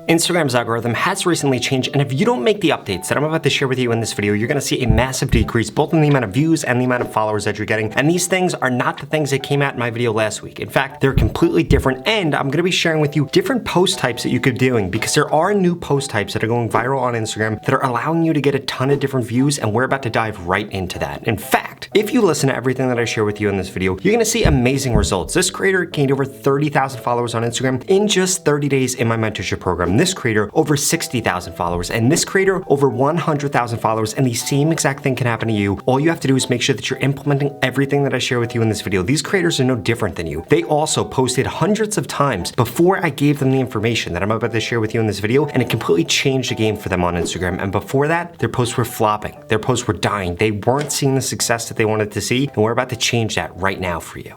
Instagram's algorithm has recently changed, and if you don't make the updates that I'm about to share with you in this video, you're gonna see a massive decrease both in the amount of views and the amount of followers that you're getting. And these things are not the things that came out in my video last week. In fact, they're completely different, and I'm gonna be sharing with you different post types that you could be doing, because there are new post types that are going viral on Instagram that are allowing you to get a ton of different views, and we're about to dive right into that. In fact, if you listen to everything that I share with you in this video, you're gonna see amazing results. This creator gained over 30,000 followers on Instagram in just 30 days in my mentorship program. This creator over 60,000 followers, and this creator over 100,000 followers, and the same exact thing can happen to you. All you have to do is make sure that you're implementing everything that I share with you in this video. These creators are no different than you. They also posted hundreds of times before I gave them the information that I'm about to share with you in this video, and it completely changed the game for them on Instagram. And before that, their posts were flopping. Their posts were dying. They weren't seeing the success that they wanted to see, and we're about to change that right now for you.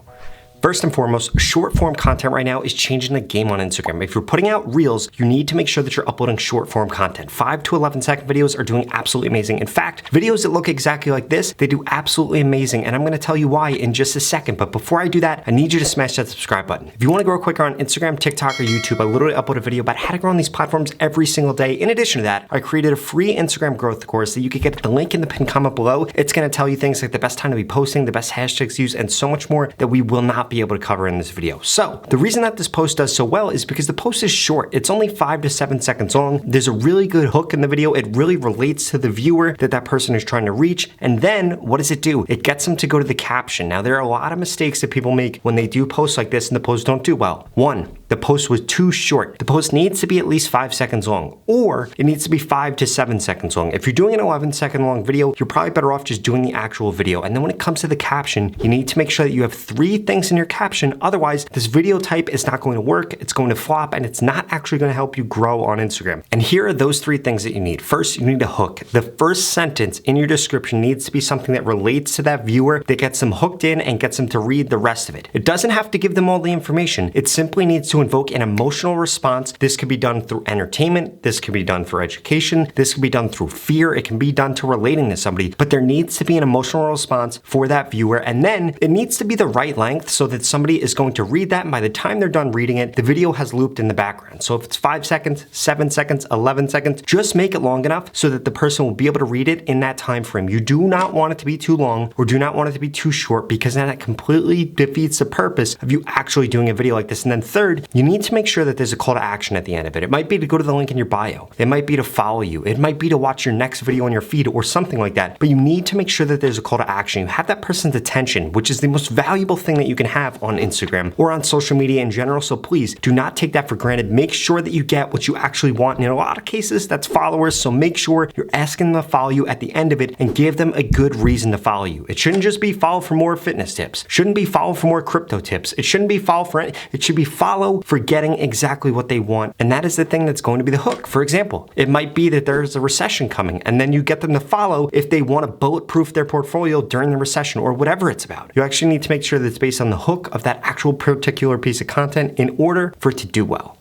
First and foremost, short form content right now is changing the game on Instagram. If you're putting out reels, you need to make sure that you're uploading short form content. 5 to 11-second videos are doing absolutely amazing. In fact, videos that look exactly like this, they do absolutely amazing, and I'm gonna tell you why in just a second. But before I do that, I need you to smash that subscribe button. If you wanna grow quicker on Instagram, TikTok, or YouTube, I literally upload a video about how to grow on these platforms every single day. In addition to that, I created a free Instagram growth course that you can get at the link in the pinned comment below. It's gonna tell you things like the best time to be posting, the best hashtags to use, and so much more that we will not be able to cover in this video. So the reason that this post does so well is because the post is short. It's only 5 to 7 seconds long. There's a really good hook in the video. It really relates to the viewer that person is trying to reach. And then what does it do? It gets them to go to the caption. Now, there are a lot of mistakes that people make when they do posts like this and the posts don't do well. One, the post was too short. The post needs to be at least 5 seconds long, or it needs to be 5 to 7 seconds long. If you're doing an 11-second long video, you're probably better off just doing the actual video. And then when it comes to the caption, you need to make sure that you have 3 things in your caption. Otherwise, this video type is not going to work, it's going to flop, and it's not actually going to help you grow on Instagram. And here are those 3 things that you need. First, you need a hook. The first sentence in your description needs to be something that relates to that viewer, that gets them hooked in and gets them to read the rest of it. It doesn't have to give them all the information. It simply needs to invoke an emotional response. This could be done through entertainment, this could be done for education, this could be done through fear, it can be done to relating to somebody, but there needs to be an emotional response for that viewer, and then it needs to be the right length so that somebody is going to read that, and by the time they're done reading it, the video has looped in the background. So if it's 5 seconds, 7 seconds, 11 seconds, just make it long enough so that the person will be able to read it in that time frame. You do not want it to be too long, or do not want it to be too short, because then it completely defeats the purpose of you actually doing a video like this. And then third, you need to make sure that there's a call to action at the end of it. It might be to go to the link in your bio. It might be to follow you. It might be to watch your next video on your feed or something like that. But you need to make sure that there's a call to action. You have that person's attention, which is the most valuable thing that you can have on Instagram or on social media in general. So please do not take that for granted. Make sure that you get what you actually want. And in a lot of cases, that's followers. So make sure you're asking them to follow you at the end of it and give them a good reason to follow you. It shouldn't just be follow for more fitness tips. Shouldn't be follow for more crypto tips. It shouldn't be follow for it. It should be follow for getting exactly what they want. And that is the thing that's going to be the hook. For example, it might be that there's a recession coming, and then you get them to follow if they want to bulletproof their portfolio during the recession or whatever it's about. You actually need to make sure that it's based on the hook of that actual particular piece of content in order for it to do well.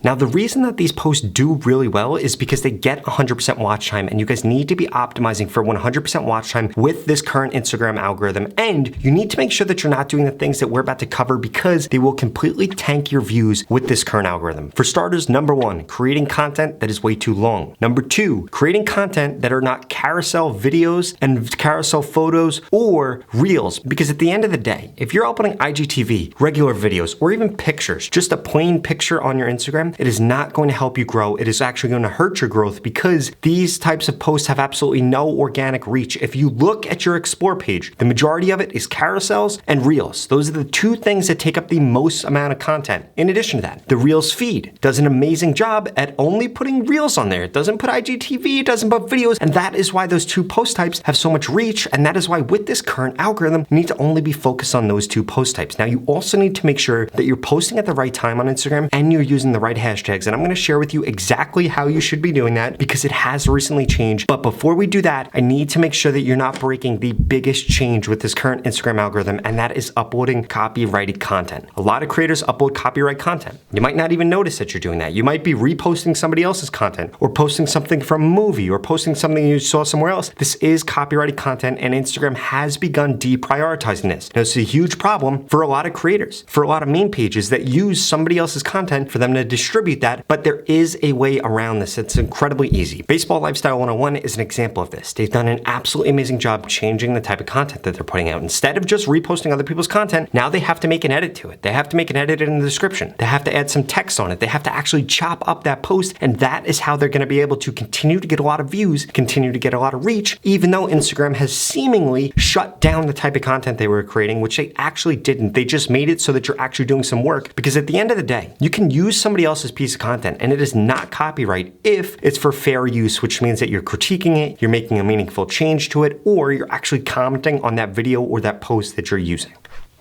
Now, the reason that these posts do really well is because they get 100% watch time, and you guys need to be optimizing for 100% watch time with this current Instagram algorithm. And you need to make sure that you're not doing the things that we're about to cover, because they will completely tank your views with this current algorithm. For starters, number 1, creating content that is way too long. Number 2, creating content that are not carousel videos and carousel photos or reels, because at the end of the day, if you're uploading IGTV, regular videos, or even pictures, just a plain picture on your Instagram, it is not going to help you grow. It is actually going to hurt your growth, because these types of posts have absolutely no organic reach. If you look at your explore page, the majority of it is carousels and reels. Those are the 2 things that take up the most amount of content. In addition to that, the reels feed does an amazing job at only putting reels on there. It doesn't put IGTV, it doesn't put videos, and that is why those 2 post types have so much reach, and that is why with this current algorithm, you need to only be focused on those 2 post types. Now, you also need to make sure that you're posting at the right time on Instagram and you're using the right hashtags, and I'm going to share with you exactly how you should be doing that, because it has recently changed. But before we do that, I need to make sure that you're not breaking the biggest change with this current Instagram algorithm, and that is uploading copyrighted content. A lot of creators upload copyright content. You might not even notice that you're doing that. You might be reposting somebody else's content, or posting something from a movie, or posting something you saw somewhere else. This is copyrighted content, and Instagram has begun deprioritizing this. Now, it's a huge problem for a lot of creators, for a lot of meme pages that use somebody else's content for them to distribute distribute that, but there is a way around this. It's incredibly easy. Baseball Lifestyle 101 is an example of this. They've done an absolutely amazing job changing the type of content that they're putting out. Instead of just reposting other people's content, now they have to make an edit to it. They have to make an edit in the description. They have to add some text on it. They have to actually chop up that post, and that is how they're going to be able to continue to get a lot of views, continue to get a lot of reach, even though Instagram has seemingly shut down the type of content they were creating, which they actually didn't. They just made it so that you're actually doing some work, because at the end of the day, you can use somebody else's piece of content and it is not copyright if it's for fair use, which means that you're critiquing it, you're making a meaningful change to it, or you're actually commenting on that video or that post that you're using.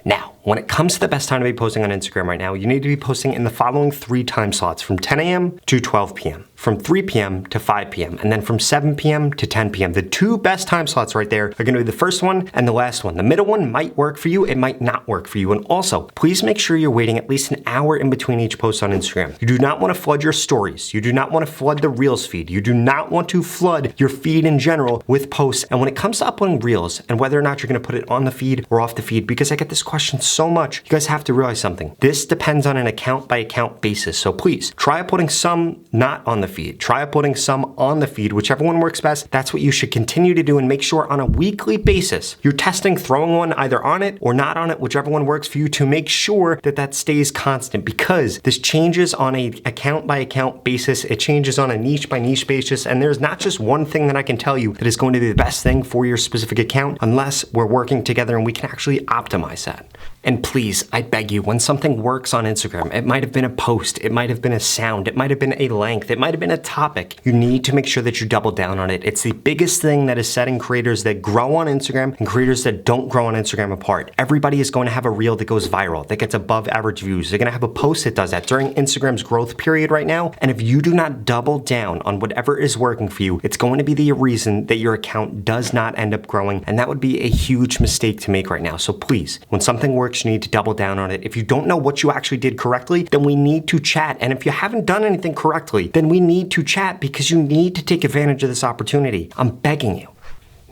Now, when it comes to the best time to be posting on Instagram right now, you need to be posting in the following 3 time slots: from 10 a.m. to 12 p.m., from 3 p.m. to 5 p.m., and then from 7 p.m. to 10 p.m. The 2 best time slots right there are going to be the first one and the last one. The middle one might work for you, it might not work for you. And also, please make sure you're waiting at least an hour in between each post on Instagram. You do not want to flood your stories. You do not want to flood the Reels feed. You do not want to flood your feed in general with posts. And when it comes to uploading Reels and whether or not you're going to put it on the feed or off the feed, because I get this question so much, you guys have to realize something. This depends on an account by account basis. So please try uploading some not on the feed. Try uploading some on the feed, whichever one works best. That's what you should continue to do, and make sure on a weekly basis you're testing throwing one either on it or not on it, whichever one works for you, to make sure that that stays constant, because this changes on a account by account basis. It changes on a niche by niche basis, and there's not just one thing that I can tell you that is going to be the best thing for your specific account unless we're working together and we can actually optimize that. And please, I beg you, when something works on Instagram, it might have been a post, it might have been a sound, it might have been a length, it might have been a topic, you need to make sure that you double down on it. It's the biggest thing that is setting creators that grow on Instagram and creators that don't grow on Instagram apart. Everybody is going to have a reel that goes viral, that gets above average views. They're going to have a post that does that during Instagram's growth period right now. And if you do not double down on whatever is working for you, it's going to be the reason that your account does not end up growing. And that would be a huge mistake to make right now. So please, when something works, you need to double down on it. If you don't know what you actually did correctly, then we need to chat. And if you haven't done anything correctly, then we need to chat, because you need to take advantage of this opportunity. I'm begging you.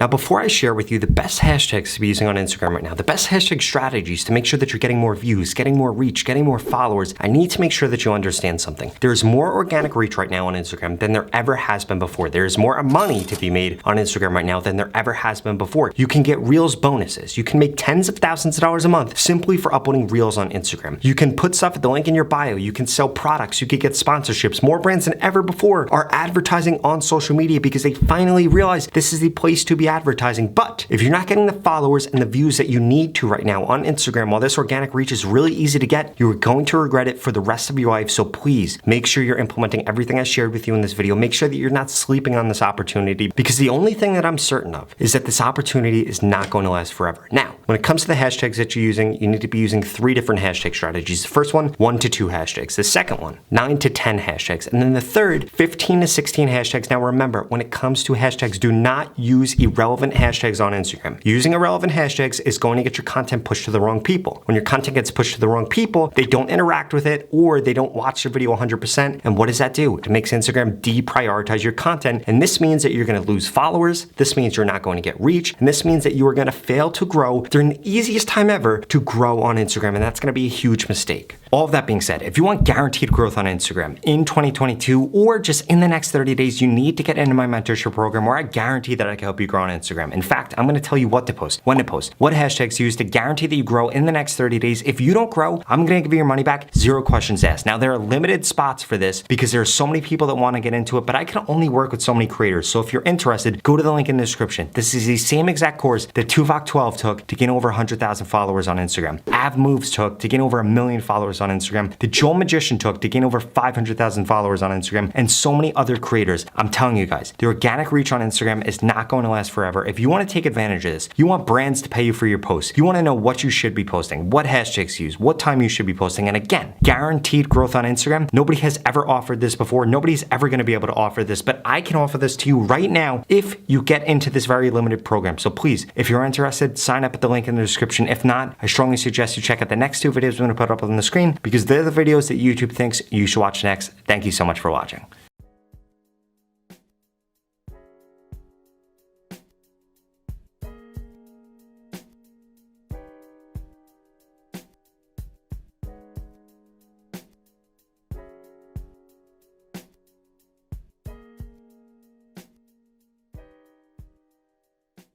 Now, before I share with you the best hashtags to be using on Instagram right now, the best hashtag strategies to make sure that you're getting more views, getting more reach, getting more followers, I need to make sure that you understand something. There's more organic reach right now on Instagram than there ever has been before. There's more money to be made on Instagram right now than there ever has been before. You can get Reels bonuses. You can make tens of thousands of dollars a month simply for uploading Reels on Instagram. You can put stuff at the link in your bio. You can sell products. You can get sponsorships. More brands than ever before are advertising on social media because they finally realize this is the place to be advertising. But if you're not getting the followers and the views that you need to right now on Instagram, while this organic reach is really easy to get, you're going to regret it for the rest of your life. So please make sure you're implementing everything I shared with you in this video. Make sure that you're not sleeping on this opportunity, because the only thing that I'm certain of is that this opportunity is not going to last forever. Now, when it comes to the hashtags that you're using, you need to be using 3 different hashtag strategies. The first one, 1 to 2 hashtags. The second one, 9 to 10 hashtags. And then the third, 15 to 16 hashtags. Now remember, when it comes to hashtags, do not use irrelevant hashtags on Instagram. Using irrelevant hashtags is going to get your content pushed to the wrong people. When your content gets pushed to the wrong people, they don't interact with it, or they don't watch the video 100%. And what does that do? It makes Instagram deprioritize your content. And this means that you're going to lose followers. This means you're not going to get reach. And this means that you are going to fail to grow during the easiest time ever to grow on Instagram. And that's going to be a huge mistake. All of that being said, if you want guaranteed growth on Instagram in 2022 or just in the next 30 days, you need to get into my mentorship program, where I guarantee that I can help you grow on Instagram. In fact, I'm going to tell you what to post, when to post, what hashtags to use to guarantee that you grow in the next 30 days. If you don't grow, I'm going to give you your money back, 0 questions asked. Now, there are limited spots for this because there are so many people that want to get into it, but I can only work with so many creators. So if you're interested, go to the link in the description. This is the same exact course that Tuvok12 took to gain over 100,000 followers on Instagram. Av Moves took to gain over 1 million followers on Instagram. The Joel Magician took to gain over 500,000 followers on Instagram, and so many other creators. I'm telling you guys, the organic reach on Instagram is not going to last forever. If you want to take advantage of this, you want brands to pay you for your posts, you want to know what you should be posting, what hashtags to use, what time you should be posting, and again, guaranteed growth on Instagram. Nobody has ever offered this before. Nobody's ever going to be able to offer this, but I can offer this to you right now if you get into this very limited program. So please, if you're interested, sign up at the link in the description. If not, I strongly suggest you check out the next 2 videos I'm going to put up on the screen, because they're the videos that YouTube thinks you should watch next. Thank you so much for watching.